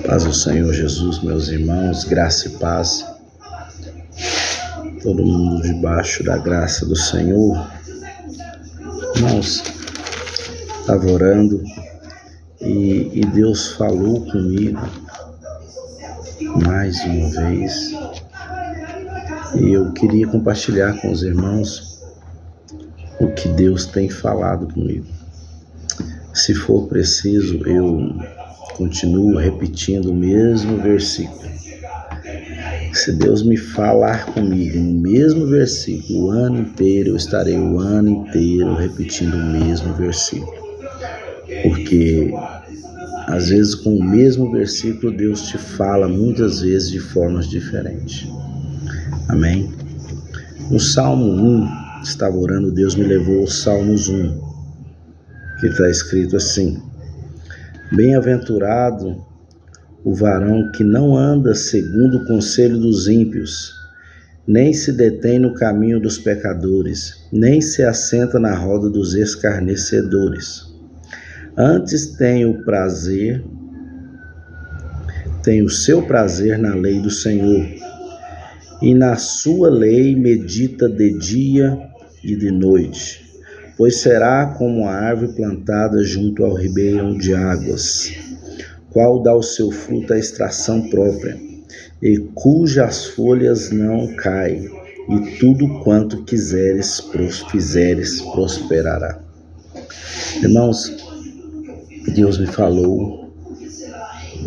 Paz do Senhor Jesus, meus irmãos, graça e paz. Todo mundo debaixo da graça do Senhor. Irmãos, estava orando e Deus falou comigo mais uma vez. E eu queria compartilhar com os irmãos o que Deus tem falado comigo. Se for preciso, eu continuo repetindo o mesmo versículo. Se Deus me falar comigo no mesmo versículo o ano inteiro, eu estarei o ano inteiro repetindo o mesmo versículo. Porque às vezes com o mesmo versículo Deus te fala muitas vezes de formas diferentes. Amém? No Salmo 1, estava orando, Deus me levou ao Salmos 1, que está escrito assim: bem-aventurado o varão que não anda segundo o conselho dos ímpios, nem se detém no caminho dos pecadores, nem se assenta na roda dos escarnecedores. Antes tem o seu prazer na lei do Senhor, e na sua lei medita de dia e de noite. Pois será como a árvore plantada junto ao ribeirão de águas, qual dá o seu fruto à estação própria, e cujas folhas não caem, e tudo quanto fizeres prosperará. Irmãos, Deus me falou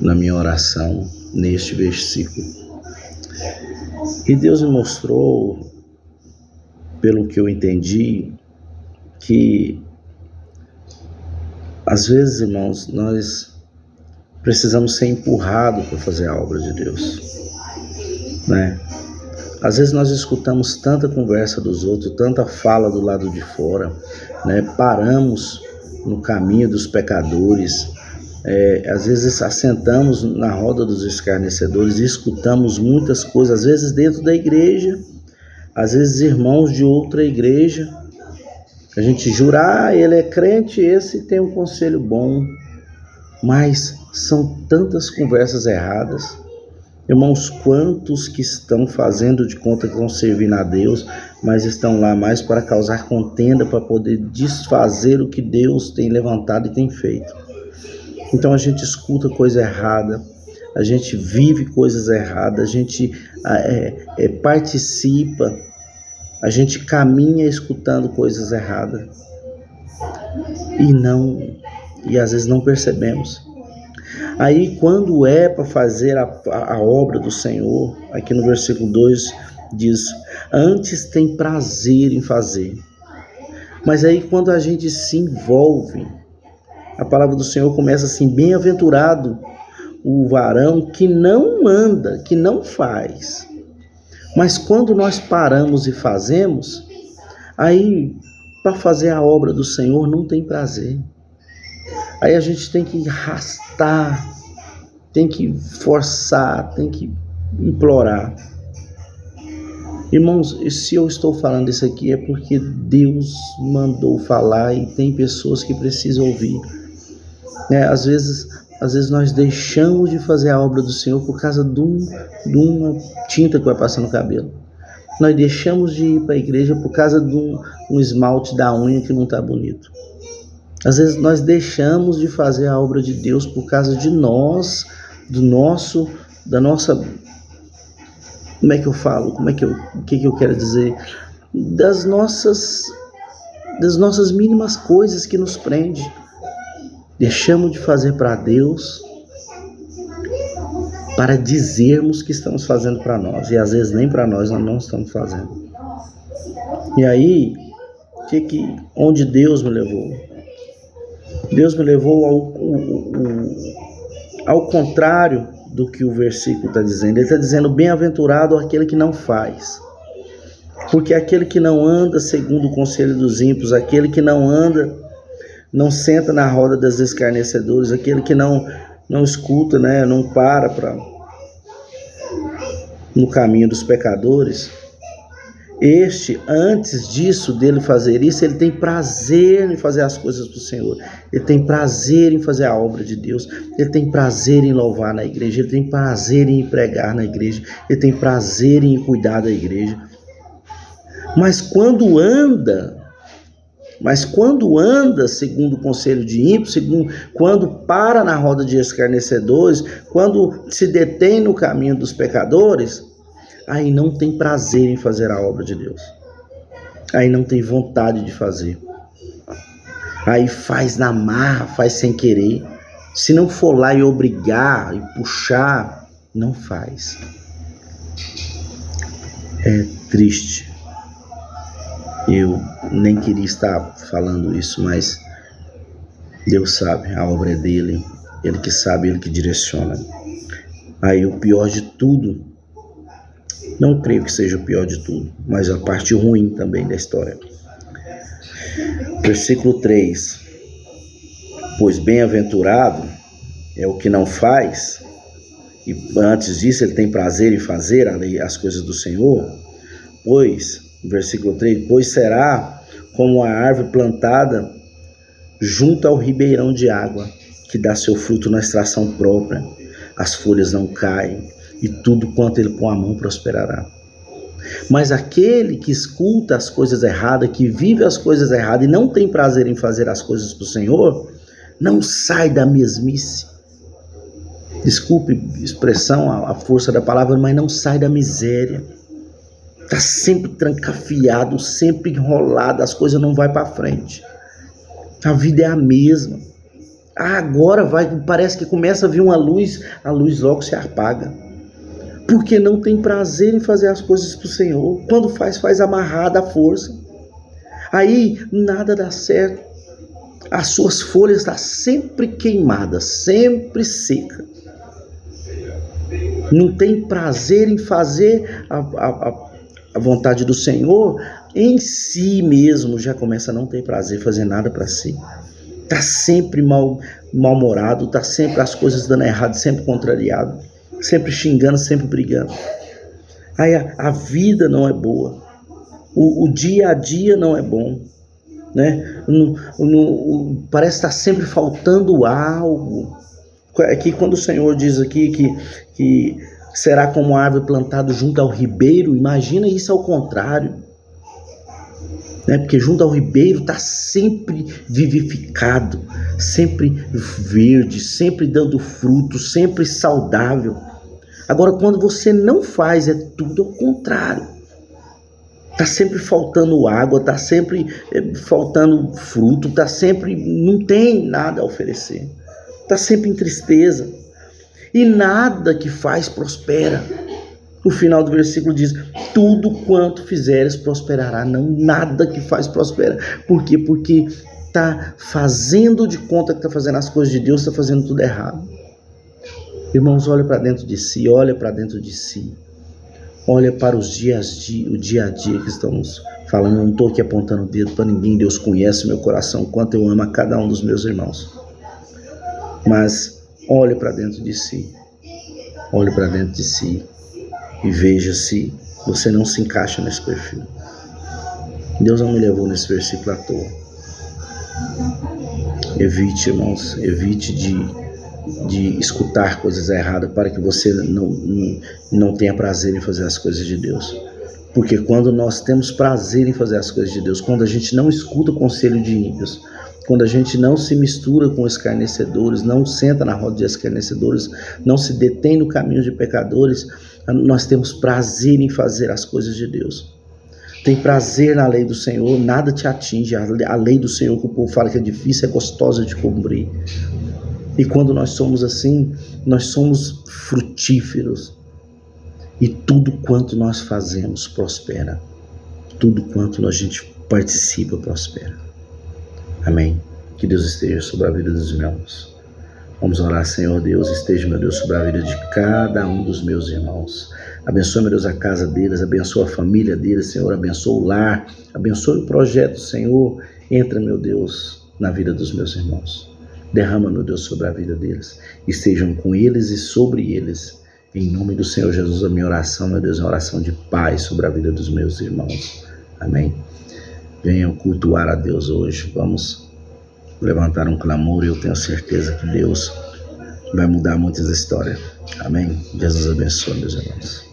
na minha oração neste versículo. E Deus me mostrou, pelo que eu entendi, que às vezes, irmãos, nós precisamos ser empurrados para fazer a obra de Deus, né? Às vezes nós escutamos tanta conversa dos outros, tanta fala do lado de fora, né? Paramos no caminho dos pecadores, às vezes assentamos na roda dos escarnecedores e escutamos muitas coisas, às vezes dentro da igreja, às vezes irmãos de outra igreja. A gente jura, ele é crente, esse tem um conselho bom, mas são tantas conversas erradas. Irmãos, quantos que estão fazendo de conta que vão servir a Deus, mas estão lá mais para causar contenda, para poder desfazer o que Deus tem levantado e tem feito. Então a gente escuta coisa errada, a gente vive coisas erradas, a gente participa, a gente caminha escutando coisas erradas e às vezes não percebemos. Aí quando é para fazer a obra do Senhor, aqui no versículo 2 diz: antes tem prazer em fazer. Mas aí quando a gente se envolve, a palavra do Senhor começa assim: bem-aventurado o varão que não anda, que não faz. Mas quando nós paramos e fazemos, aí para fazer a obra do Senhor não tem prazer. Aí a gente tem que arrastar, tem que forçar, tem que implorar. Irmãos, se eu estou falando isso aqui é porque Deus mandou falar e tem pessoas que precisam ouvir. Às vezes nós deixamos de fazer a obra do Senhor por causa de uma tinta que vai passar no cabelo. Nós deixamos de ir para a igreja por causa de um esmalte da unha que não está bonito. Às vezes nós deixamos de fazer a obra de Deus por causa de nós, da nossa, como é que eu falo, o que eu quero dizer? Das nossas mínimas coisas que nos prendem. Deixamos de fazer para Deus para dizermos que estamos fazendo para nós. E às vezes nem para nós não estamos fazendo. E aí, onde Deus me levou? Deus me levou ao contrário do que o versículo está dizendo. Ele está dizendo: bem-aventurado aquele que não faz. Porque aquele que não anda segundo o conselho dos ímpios, aquele que não senta na roda das escarnecedores, aquele que não escuta, né, não para no caminho dos pecadores, Antes disso, dele fazer isso, ele tem prazer em fazer as coisas do Senhor. Ele tem prazer em fazer a obra de Deus. Ele tem prazer em louvar na igreja. Ele tem prazer em pregar na igreja. Ele tem prazer em cuidar da igreja. Mas quando anda segundo o conselho de ímpios, quando para na roda de escarnecedores, quando se detém no caminho dos pecadores, aí não tem prazer em fazer a obra de Deus. Aí não tem vontade de fazer. Aí faz na marra, faz sem querer. Se não for lá e obrigar e puxar, não faz. É triste. Eu nem queria estar falando isso, mas Deus sabe, a obra é dele. Ele que sabe, ele que direciona. Aí o pior de tudo, não creio que seja o pior de tudo, mas a parte ruim também da história. Versículo 3. Pois bem-aventurado é o que não faz, e antes disso ele tem prazer em fazer as coisas do Senhor. Versículo 3, pois será como a árvore plantada junto ao ribeirão de água, que dá seu fruto na estação própria, as folhas não caem, e tudo quanto ele põe a mão prosperará. Mas aquele que escuta as coisas erradas, que vive as coisas erradas e não tem prazer em fazer as coisas para o Senhor, não sai da mesmice. Desculpe a expressão, a força da palavra, mas não sai da miséria. Está sempre trancafiado, sempre enrolado, as coisas não vão para frente. A vida é a mesma. Agora parece que começa a vir uma luz, a luz logo se apaga. Porque não tem prazer em fazer as coisas para o Senhor. Quando faz amarrada à força. Aí nada dá certo. As suas folhas estão sempre queimadas, sempre seca. Não tem prazer em fazer a vontade do Senhor em si mesmo. Já começa a não ter prazer em fazer nada para si. Está sempre mal-humorado, está sempre as coisas dando errado, sempre contrariado. Sempre xingando, sempre brigando. Aí a vida não é boa. O dia a dia não é bom. Né? Parece estar sempre faltando algo. Aqui, quando o Senhor diz aqui que será como uma árvore plantada junto ao ribeiro, imagina isso ao contrário. Né? Porque junto ao ribeiro está sempre vivificado, sempre verde, sempre dando fruto, sempre saudável. Agora, quando você não faz, é tudo ao contrário. Está sempre faltando água, está sempre faltando fruto, não tem nada a oferecer. Está sempre em tristeza. E nada que faz prospera. O final do versículo diz, tudo quanto fizeres prosperará. Não, nada que faz prospera. Por quê? Porque está fazendo de conta que está fazendo as coisas de Deus, está fazendo tudo errado. Irmãos, olha para dentro de si, olha para dentro de si. Olha para o dia a dia que estamos falando. Eu não estou aqui apontando o dedo para ninguém. Deus conhece meu coração, quanto eu amo a cada um dos meus irmãos. Mas olhe para dentro de si. Olhe para dentro de si e veja se você não se encaixa nesse perfil. Deus não me levou nesse versículo à toa. Evite, irmãos, evite de escutar coisas erradas para que você não tenha prazer em fazer as coisas de Deus. Porque quando nós temos prazer em fazer as coisas de Deus, quando a gente não escuta o conselho de ímpios, quando a gente não se mistura com escarnecedores, não senta na roda de escarnecedores, não se detém no caminho de pecadores, nós temos prazer em fazer as coisas de Deus. Tem prazer na lei do Senhor, nada te atinge. A lei do Senhor, que o povo fala que é difícil, é gostosa de cumprir. E quando nós somos assim, nós somos frutíferos. E tudo quanto nós fazemos prospera. Tudo quanto a gente participa prospera. Amém. Que Deus esteja sobre a vida dos irmãos. Vamos orar, Senhor Deus, esteja, meu Deus, sobre a vida de cada um dos meus irmãos. Abençoe, meu Deus, a casa deles, abençoe a família deles, Senhor, abençoe o lar, abençoe o projeto, Senhor. Entra, meu Deus, na vida dos meus irmãos. Derrama, meu Deus, sobre a vida deles. Estejam com eles e sobre eles. Em nome do Senhor Jesus, a minha oração, meu Deus, é uma oração de paz sobre a vida dos meus irmãos. Amém. Venham cultuar a Deus hoje. Vamos levantar um clamor e eu tenho certeza que Deus vai mudar muitas histórias. Amém. Jesus abençoe, meus irmãos.